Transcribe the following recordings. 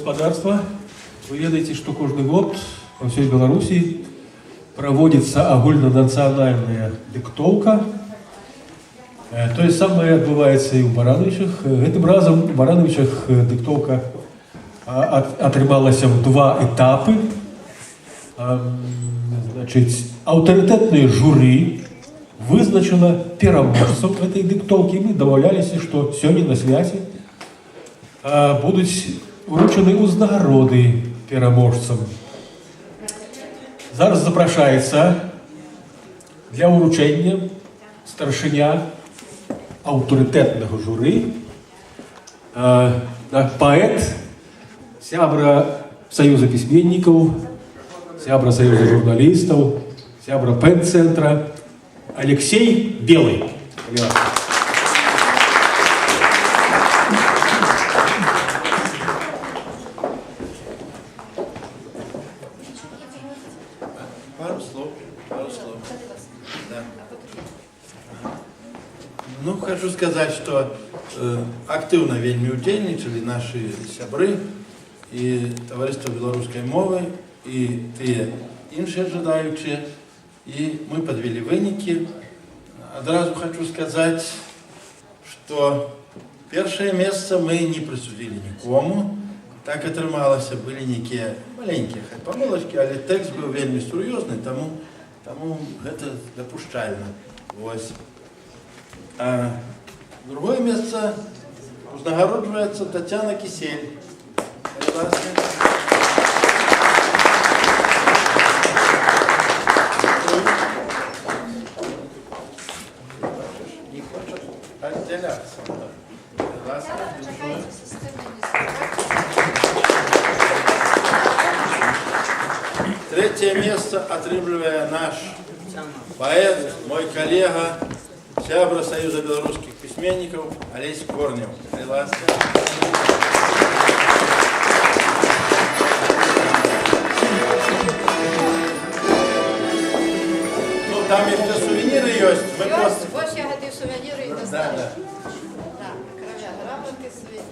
господарства, вы ведаете, что каждый год во всей Беларуси проводится огульнонацыянальная диктовка. То же самое отбывается и в Барановичах. Этим разом в Барановичах диктовка атрымалася в два этапы. Значит, авторитетные жюри вызначено пераможцев этой диктовки. Мы домовлялись, что сегодня на связи будут вручены узнагароды пераможцам. Зараз запрашаецца для уручэння старшыня аўтарытэтнага журы, паэт, сябра Союза письменников, сябра Союза журналистов, сябра Пен-центра Алексей Белый. Пару слов. Да. Ну, хочу сказать, что активно вельми удзельнічалі наши сябры и Товариство белорусской мовы, и те іншыя жадаючыя, и мы подвели вынікі. Одразу хочу сказать, что первое место мы не присудили никому. Так атрымалася, были некие маленькие помылочки, але текст был вельми серьезный, тому это допущально. Вот. А другое место узнагародживается Татьяна Кисель. Не хочешь отделяться. Третье место отрабатывает наш поэт, мой коллега, сябра Союза белорусских письменников Олесь Корнев. Ну, там еще сувениры есть. Вот я эти сувениры и достала. Да. Кроме грамоты, сувениры.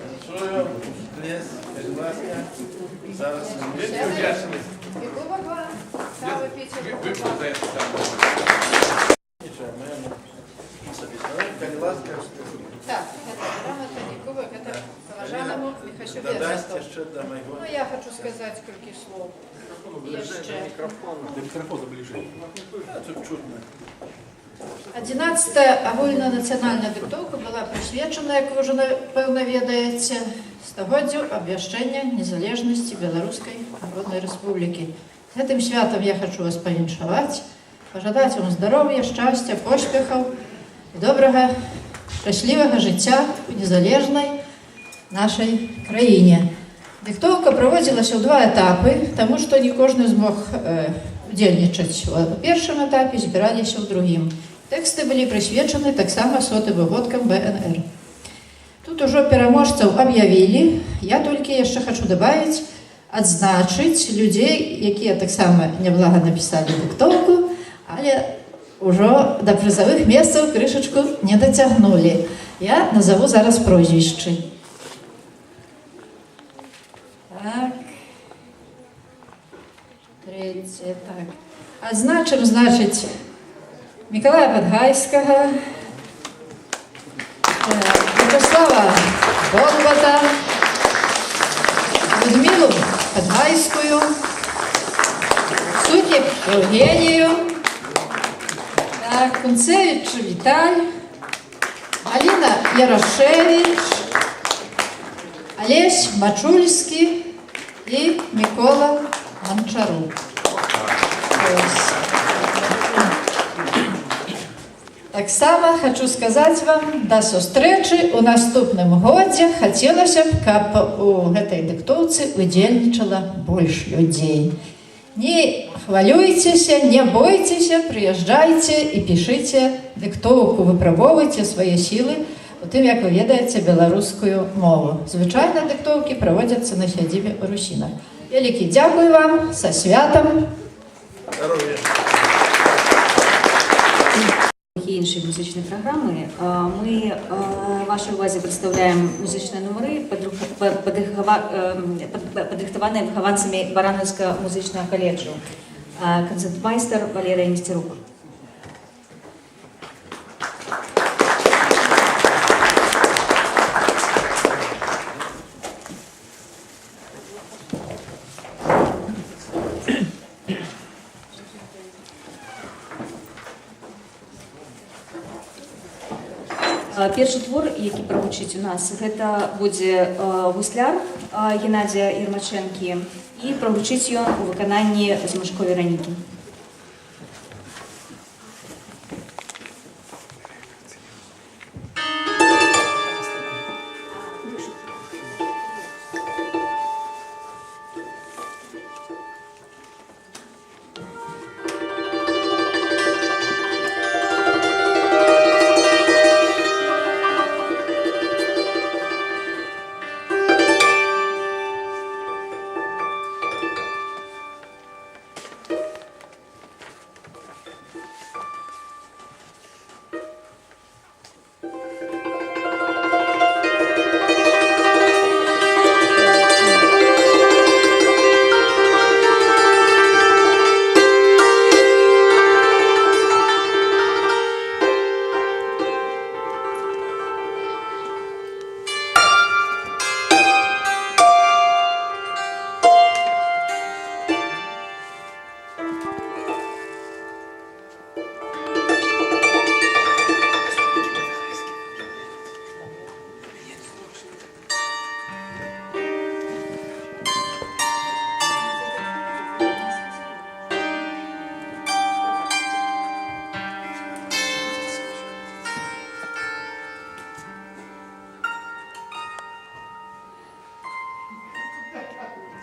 Зараз. И кубок вам. Кавы пить. Так, это грамота, не кубок, это Важаному Михасю Бересту. Ну, я хочу сказать кілька слов. Еще. Микрофон заближи. Тут чудно. 11-та агульнанациональная диктовка была присвячена, як ви вже напевно ведаєте, стагоддзю абвяшчэння незалежнасці Беларускай Народнай Рэспублікі. Гэтым святам я хочу вас павіншаваць, пажадаць вам здароўя, шчасця, поспехаў і добрага, шчаслівага жыцця у незалежнай нашай краіне. Диктовка праводзілася ў два этапы, таму што не кожны змог удзельнічаць у першым этапе, збіраліся ў другім. Тэксты былі прысвечаны таксама 100-м годкам БНР. Тут ужо пераможцаў аб'явілі. Я толькі яшчэ хочу дабавіць, адзначыць людзей, якія таксама няблага напісалі дыктоўку, але ўжо да прызавых месцаў крышачку не дацягнулі. Я назову зараз прозвішчы. Так. Третье, так. Адзначым, значыць, Миколая Подгайского, Вячеслава Болбата, Людмилу Подгайскую, Судеб Евгению, так, Кунцевич Виталь, Алина Ярошевич, Олесь Мачульский и Микола Манчарук. Таксама хочу сказаць вам, да сустрэчы ў наступным годзе хацелася б, каб у гэтай дыктоўцы удзельнічала больш людзей. Не хвалюйцеся, не бойцеся, прыязджайце і пішыце дыктоўку, выпрабоўвайце свае сілы у тым, як вы ведаеце беларускую мову. Звычайна дыктоўкі праводзяцца на сядзібе ў Русінах. Вялікі дзякуй вам, са святам! Здоровья! іншої музичної програми, ми вашій увазі представляємо музичні номери, підрихтовані вихованцями Барановського музичного коледжу. Концертмайстер Валерія Нестерук. Першы твор, які прагучыць у нас, гэта будзе гусляр Геннадія Ермачэнкі, і прагучыць ён у выкананні Змашко Веранікі.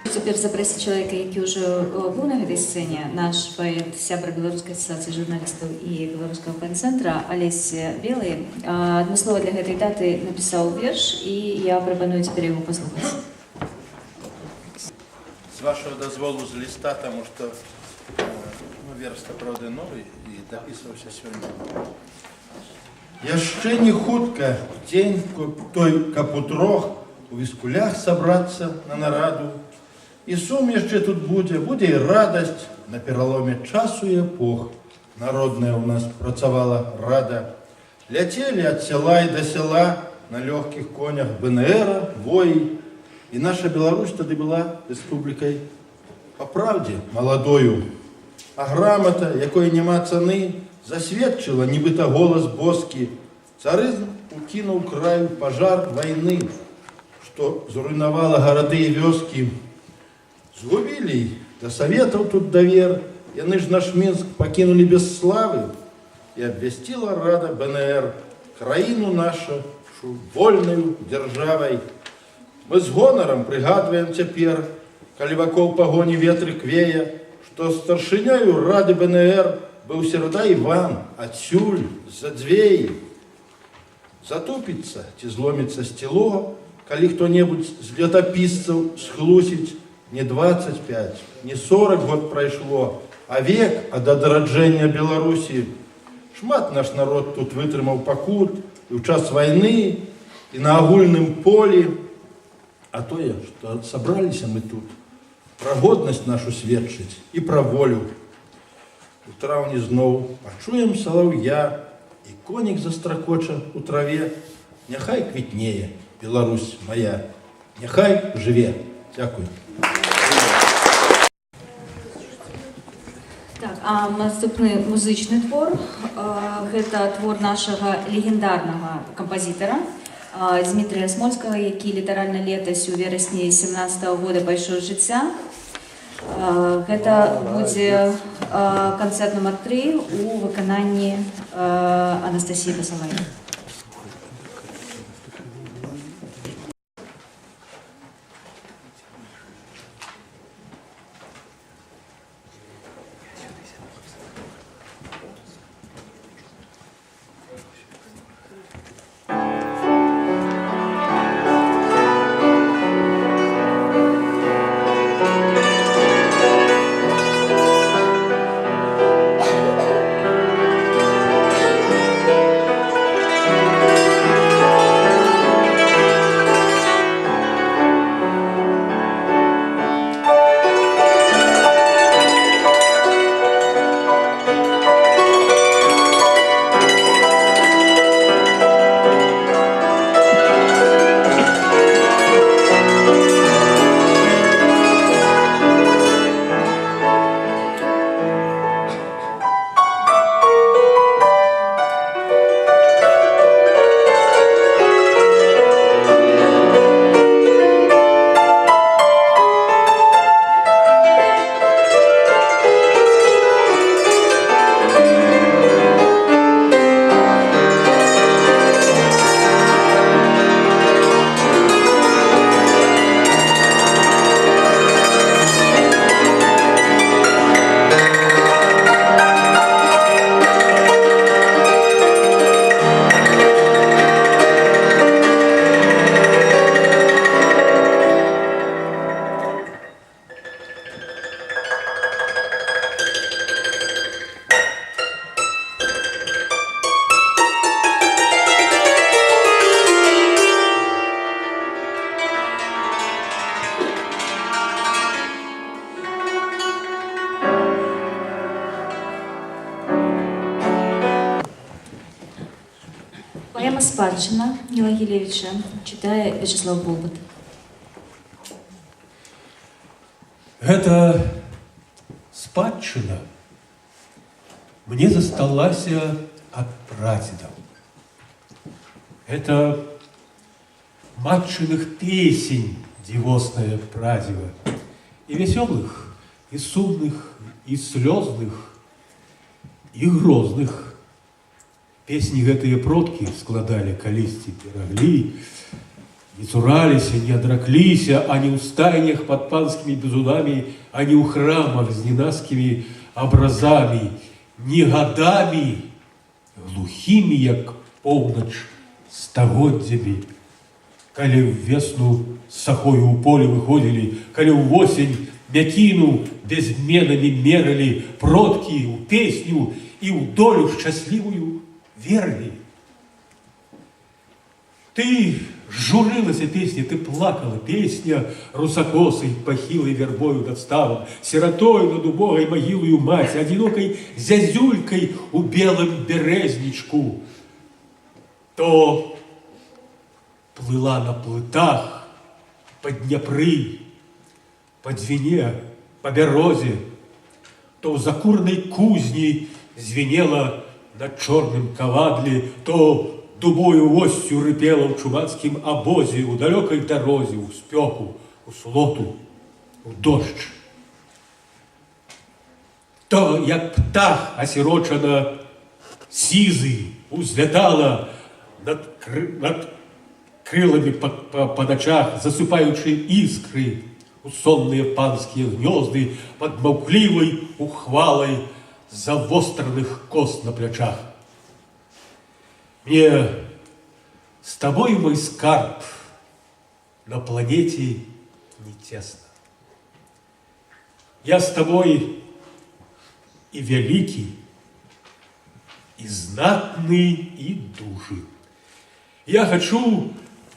Цяпер запрасіць чалавека, які ўжо быў на гэтай сцэне, наш паэт, сябра Беларускай асацыяцыі журналістаў і Беларускага пэн-цэнтра Алесь Белы адмыслова для гэтай даты напісаў верш, і я прапаную цяпер яго паслухаць. З вашого дозволу з ліста, тому що верш, правда, новий і дописувався сьогодні. Яшчэ не хутка дзень той, каб утрох у віскулях сабрацца на нараду. І сум яшчэ тут будзе і радасць на пераломе часу і эпох. Народная у нас працавала рада. Ляцелі ад села і да села на лёгкіх конях БНР, воі. І наша Беларусь тады была рэспублікай па праўдзе маладою. А грамата, якой няма цаны, засведчыла нібыта голас боскі. Царызм укінуў краю пажар вайны, што зруйнавала гарады і вёскі. Згубілі да саветаў тут давер, яны ж наш Мінск пакінулі без славы, і абвясціла рада БНР краіну нашу вольнаю дзяржавай. Мы з гонарам прыгадваем цяпер, калі вакол пагоні ветрык вее, што старшынёю рады БНР быў сірота Іван, адсюль, з-за дзвеі. Затупіцца ці зломіцца сціло, калі хто-небудзь з летапісцаў схлусіць. Не 25, не 40 год прайшло, а век ад адраджэння Беларусі. Шмат наш народ тут вытрымаў пакут і ў час вайны, і на агульным полі. А тое, што сабраліся мы тут, пра годнасць нашу сведчыць і пра волю. У траўні зноў пачуем салаўя, і конік застракоча ў траве. Няхай квітнее, Беларусь моя, няхай жыве. Дякую. Так, а наступны музычны твор, гэта твор нашага легендарнага кампазітара Дмітрія Смольскага, які літаральна летась у верасні 17-го года пайшоў з жыцця. Гэта будзе канцэрт нумар 3 у выкананні Анастасіі Басалай. Поэма «Спадщина» Ніла Гілевича читає Вячеслав Болбут. Эта спадщина мне засталась от прадедов. Это матчиных песень дивосная прадева. И веселых, и сумных, и слезных, и грозных. Песни гэтые продки складали калісьці пераглі, не цураліся, не адракліся, ані ў стайнях под панскімі бізунамі, ані ў храмах з ненаскімі абразамі, не гадамі, глухімі, як поўнач, стагоддзямі. Калі ў весну з сахою ў поле выходзілі, калі ў восень мякіну безменамі мералі, продкі ў песню і ў долю шчаслівую верли. Ты журылася песня, ты плакала, песня русакосой, пахилой вербою над ставом, сиротою над убогой могилою мать, одинокой зязюлькой у белом березничку. То плыла на плытах по Днепры, по Двине, по Берозе, то у закурной кузни звенела на черном ковадле, то дубою осью рыпела ў чумацкім абозе, у далёкай дарозе, у спёку, у слоту, у дождж. То, як птах асірочана сізы, узлятала над крылами по ночах, засыпаючы іскры у сонныя панскія гнёзды под маўклівай ухвалай завостранных кост на плячах. Мне с тобой, мой скарб, на планете не тесно. Я с тобой и великий, и знатный, и дужий. Я хочу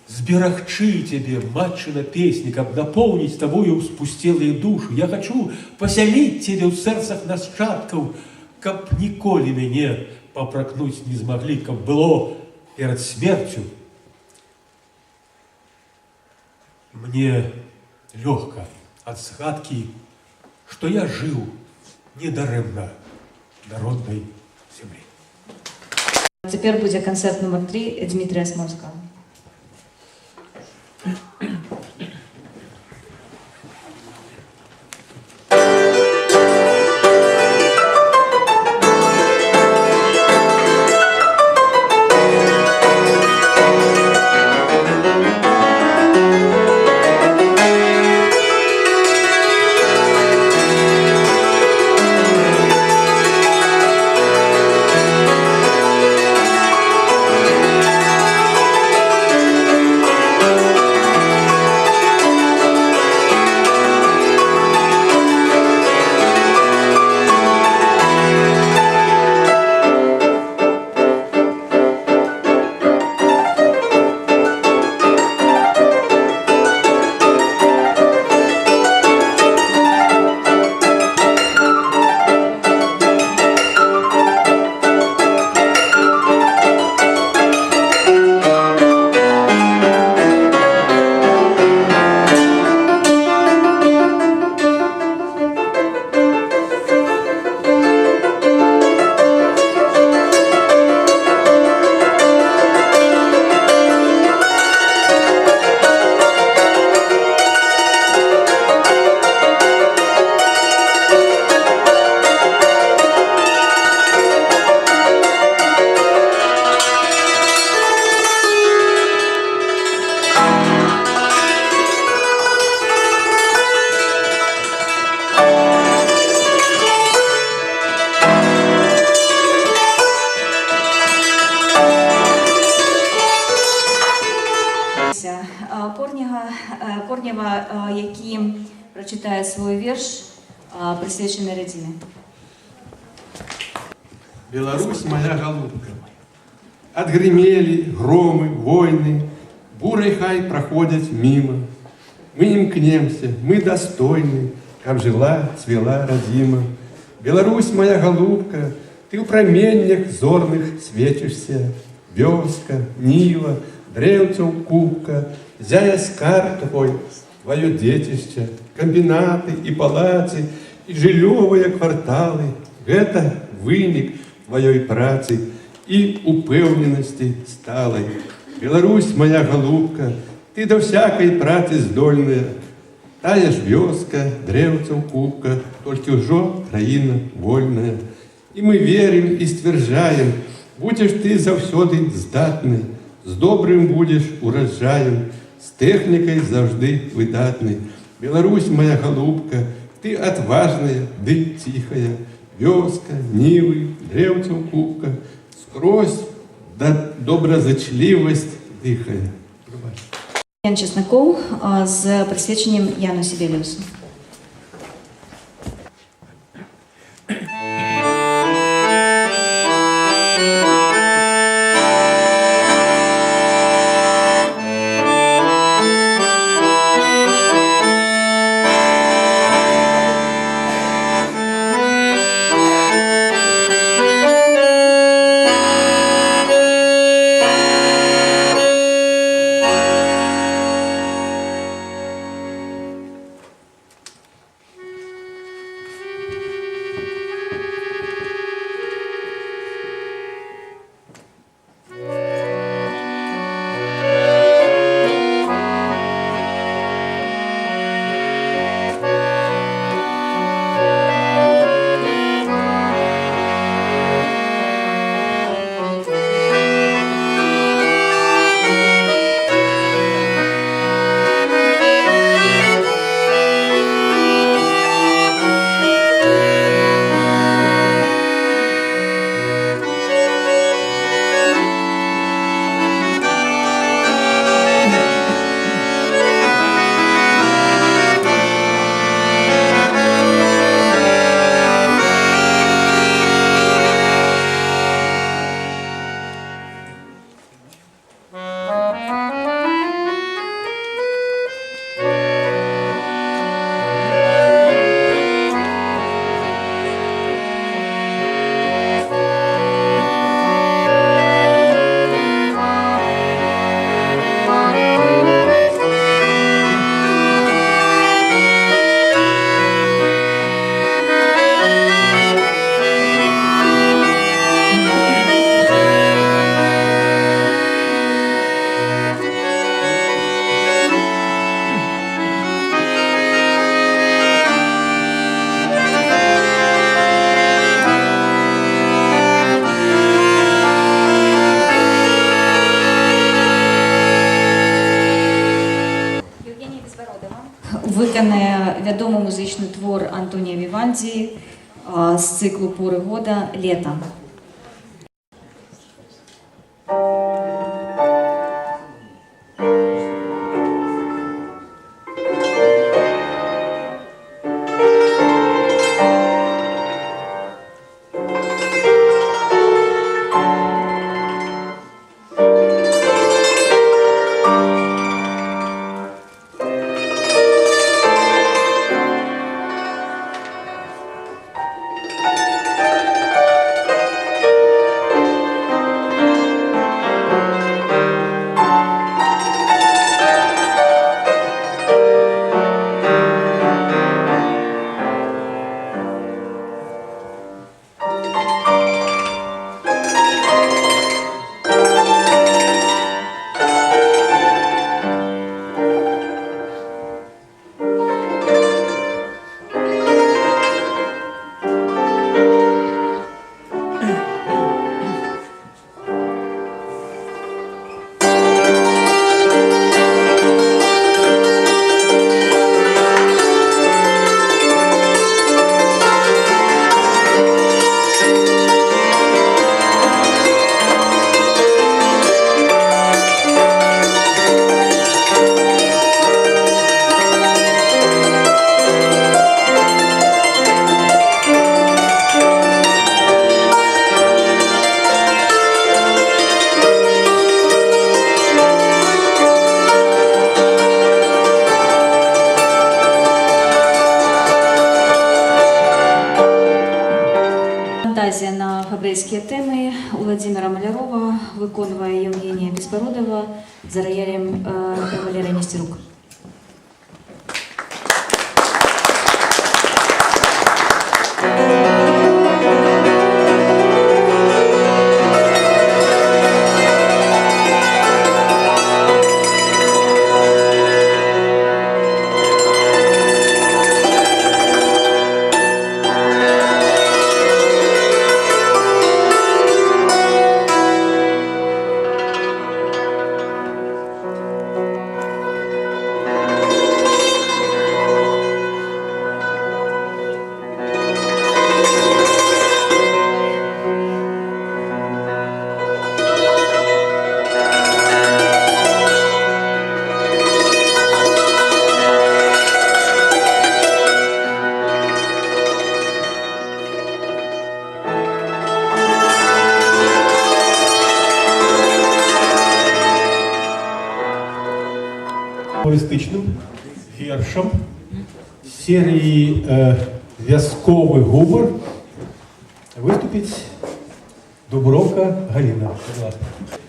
сберагчы тебе, матчина песни, каб наполнить тобою спустелые души. Я хочу поселить тебе в сердцах нашчадков, каб николи меня попракнуть не смогли, каб было перед смертью. Мне легко от згадки, что я жил недарэмна на родной земле. Цяпер будзе канцэрт нумар 3 Дмітрія Смольскага. Корнєва, які прочитає свій вірш, присвячений родині. Беларусь, моя голубка, отгремели громы, войны, бурой хай проходят мимо. Мы не мкнемся, мы достойны, как жила, цвела родима. Беларусь, моя голубка, ты в променях зорных светишься. вёска, Нива, древцев кубка, зяя скарб твой, твое детище, комбинаты и палацы, и жылёвые кварталы. Это вынік твоей працы и упевненості сталой. Беларусь, моя голубка, ты до всякой працы здольная. Тая ж вёска, древцев кубка, только ўжо краіна вольная. И мы верим и ствержаем, будешь ты заўсёды здатный, с добрым будешь урожаем, с техникой завжды выдатный. Беларусь, моя голубка, ты отважная, ды тихая, вёска, нивы, древцев кубка, скрозь да добразычлівасць дыхае. Ян Чесноков з присвяченням Яну Сибеліусу. Виконає відомий музичний твор Антонія Вівальді з циклу «Пори года. Лето». Фантазия на габрейские темы у Владимира Малярова виконує Євгенія Безбородова за роялем Валерія Нестерук. Гумористичним віршем серії «В'язковий гумор» виступить Дубровка Галина.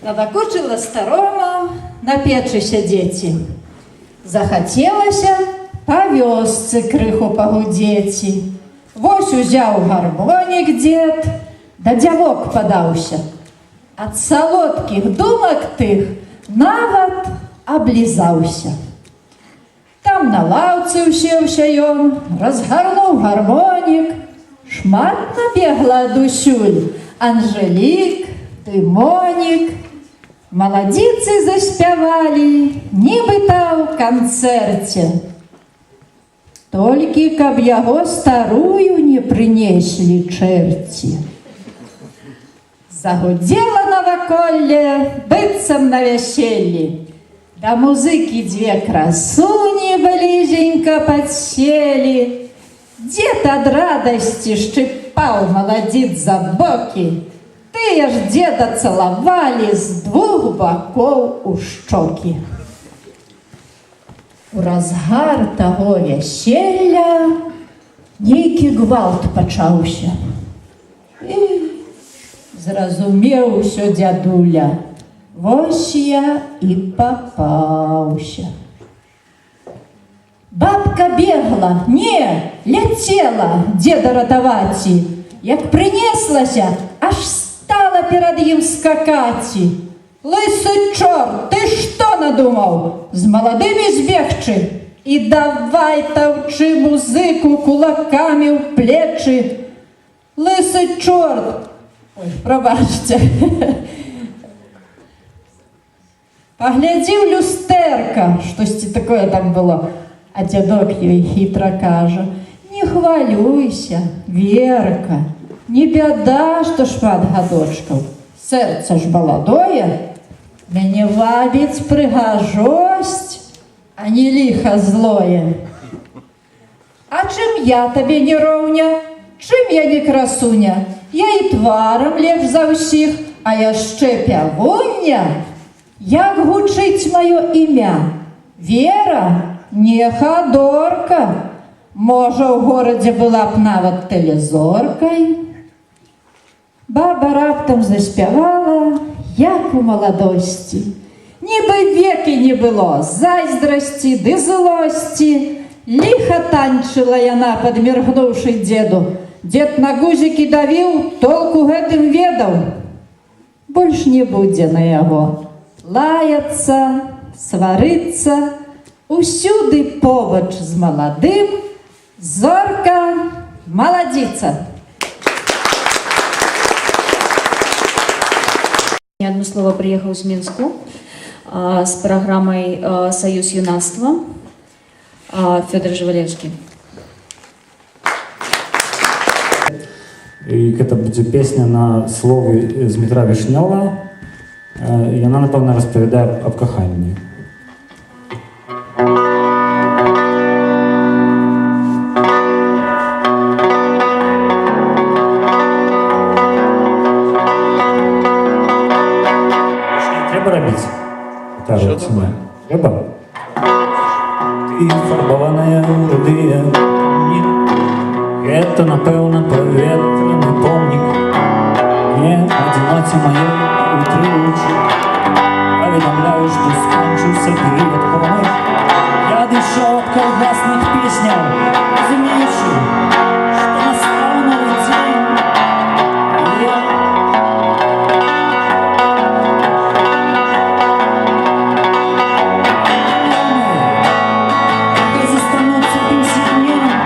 Надокучила старому на печы сядзеці. Захацелася па вёсцы крыху пагудзеці. Вось узяў гармонік дзед, да дзявок падаўся. Ад салодкіх думак тых нават аблізаўся. Там на лаўцы ўсеўся ён, разгарнуў гармонік, шмат набегла адусюль, Анжелік, Тымонік. Маладзіцы заспявалі, нібыта ў канцэрце. Толькі каб яго старую не прынеслі чэрці. Загудзела наваколле, быццам на вяселлі. Да музыкі дзве красуні блізенька падселі. Дзед ад радасці шчыпаў маладзіц за бокі. Тыя ж дзеда цалавалі з двух бакоў у шчокі. У разгар таго вяселля нейкі гвалт пачаўся. І зразумеў усё дзядуля. Вось я і папаўся. Бабка бегла, не, ляцела дзеда ратаваці. Як прынеслася, аж стала перад ім скакаці. Лысы чорт, ты што надумаў? З маладымі збегчы? І давай таўчы музыку кулакамі ў плечы. Лысы чорт, ой, прабачце. Паглядзі ў люстэрка, штосьці такое там было. А дзядок ёй хітра кажа: не хвалюйся, Верка, не бяда, што шмат гадочкаў. Сэрца ж маладое, мяне вабіць прыгажосць, а не ліха злое. А чым я табе не роўня? Чым я не красуня? Я і тварам лепш за ўсіх, а яшчэ пявуння. Як гучыць маё імя? Вера? Не хадорка. Можа, ў горадзе была б нават тэлезоркай. Баба раптам заспявала, як у маладосці. Нібы векі не было зайздрасці ды злосці. Ліха танчыла яна, падміргнуўшы дзеду. Дзед на гузікі давіў, толку гэтым ведаў. Больш не будзе на яго лаяцца, сварыцца, усюды побач з маладым. Зорка маладзіца. Адмыслова прыехаў з Мінску з праграмай «Саюз юнацтва» Фёдор Жывалевскі. І гэта будзе песня на словы з Дмітра Вішнёва. Яна, напэўна, распавядае аб каханні. Трэба рабіць? Що давай? Трэба? Ты фарбаваная ў рудыя помні. Гэта, напэўна, паветраны помнік. Не адзіноце маёй у прилучу, поведомляю, что скончился период комы. Я дышу от колбасных песней, разумеющий, что настал новый день. Как застанутся пенсионером,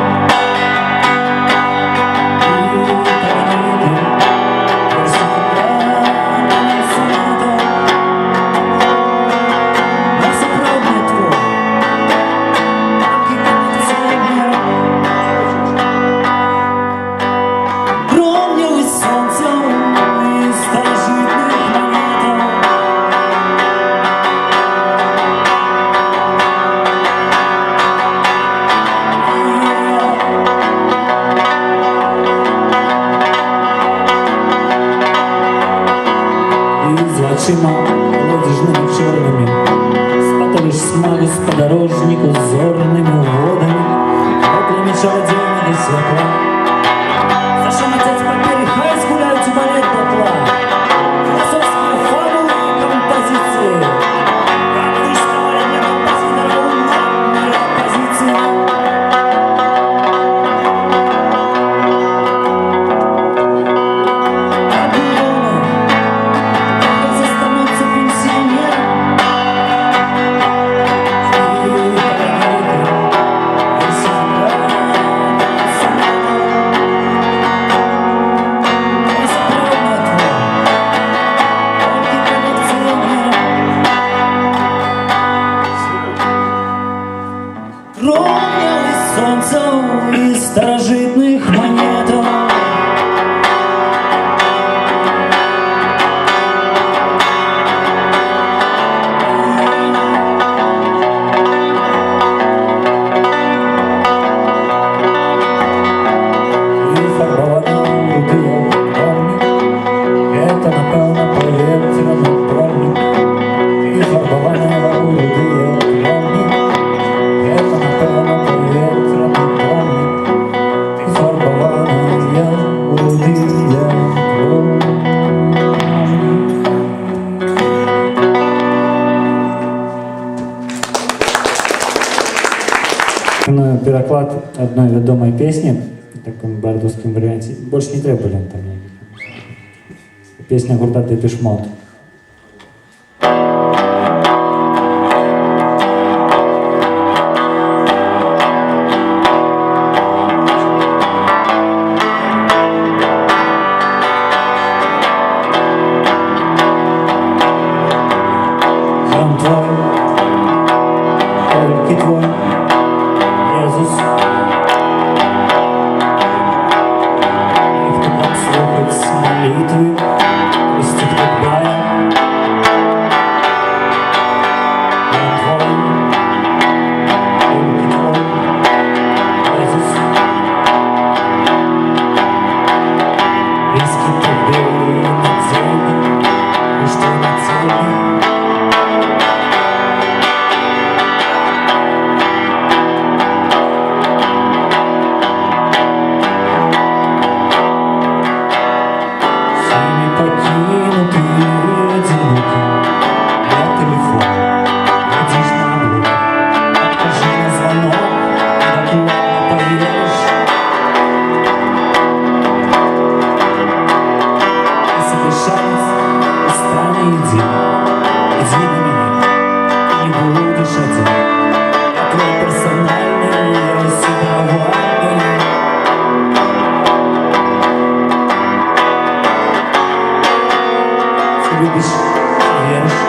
очима ладежными черными, спатали смагу с подорожнику зорными водами, воплями чародейного святла. Зачем отец папери хайс гуляют и балет дотла? Философские фабулы и композиции. Как вышкала для композитора умная оппозиция. Ровнялось солнце из старожитных монеток. І фарбовані руки огромні, это, напевно, повітряний промінь. І фарбовані руки огромні, это, напевно, повітряний промінь. І фарбовані руки огромні. Переклад одной відомої пісні в такому бардовському варіанті. Більше не треба там. Пісня гурта Депеш Мод. Дом твой, только твой, Иисус. Их тут слухать с молитвы, крестит как бая. Дом твой, только твой, Иисус. Близкий тебе на цели, и что на цели. Всеми покинутые одиноки, я телефон, глядишь на блок, откажи на звонок, докладно поверишь. Если ты шанс, устань, иди на меня, ты не будешь один. Я твой персональный, я себя влагаю. Ты любишь, веришь.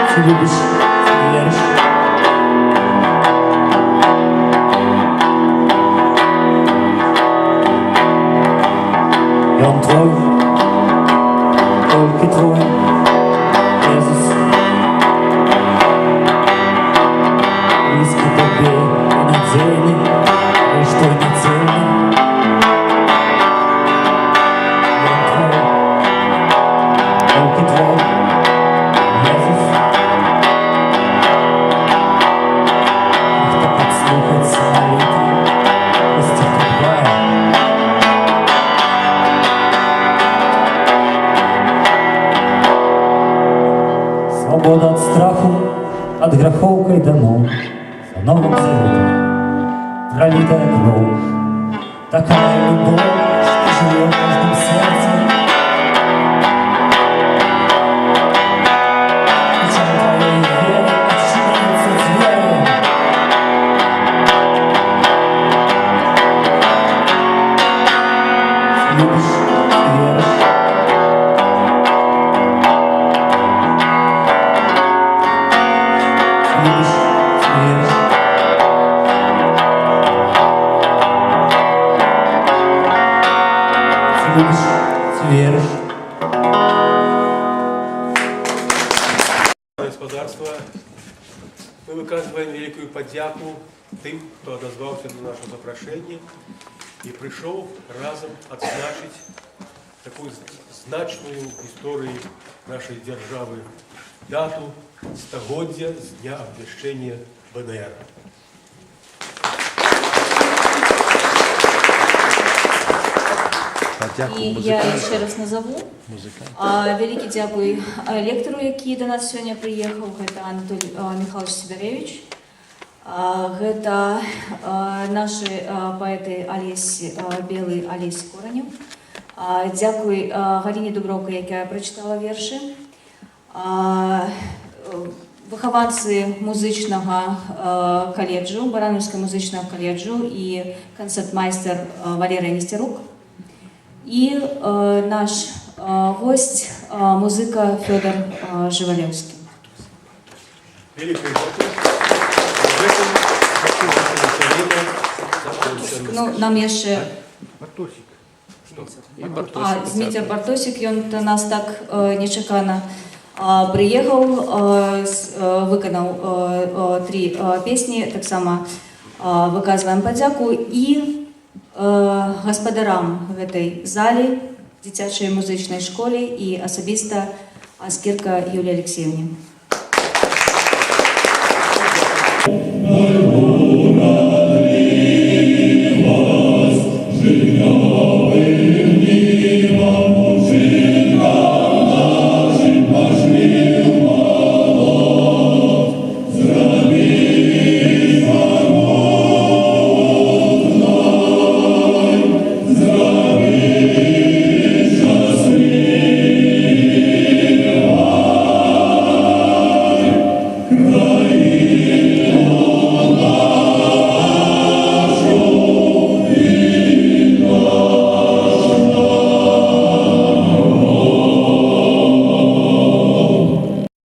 Ты любишь, веришь. И он твой, только твой, Иисус. Близко тебе и на цели, и что не цели. Только твой, Иисус. Кто подслухать молитвы, пусть их бывает. от грехов кайданов, за Новым Заветом пролитая кровь. Такая любовь, что живет в каждом сердце. Чем твоей вере отчиняются звери. Любишь и веришь. Любишь и веришь. Любишь и веришь. Господарства, мы выказываем великую подяку тем, кто отозвался на наше запрошение и пришел разом отзначить такую значную в истории нашей державы дату стагоддзя с дня обвящения БНР. І я ще раз назову. Великий дякую лектору, який до нас сьогодні приїхав. Це Анатолій Михайлович Сидоревич. Це наші поети Олесь Білий, Олесь Коронів. Дякую Галині Дубровко, яка прочитала вірші. Вихованці музичного коледжу, Барановського музичного коледжу і концертмайстер Валерій Нестерук. І наш гость, музика Федор Живалевський. Великий Ну, нам є ще Дмитрий Бартосик, він до нас так нечекано приїхав, виконав 3 пісні, так само виказуємо подяку і господарам в этой залі, дитячій музичній школі і особисто Аскірка Юлії Олексіївні.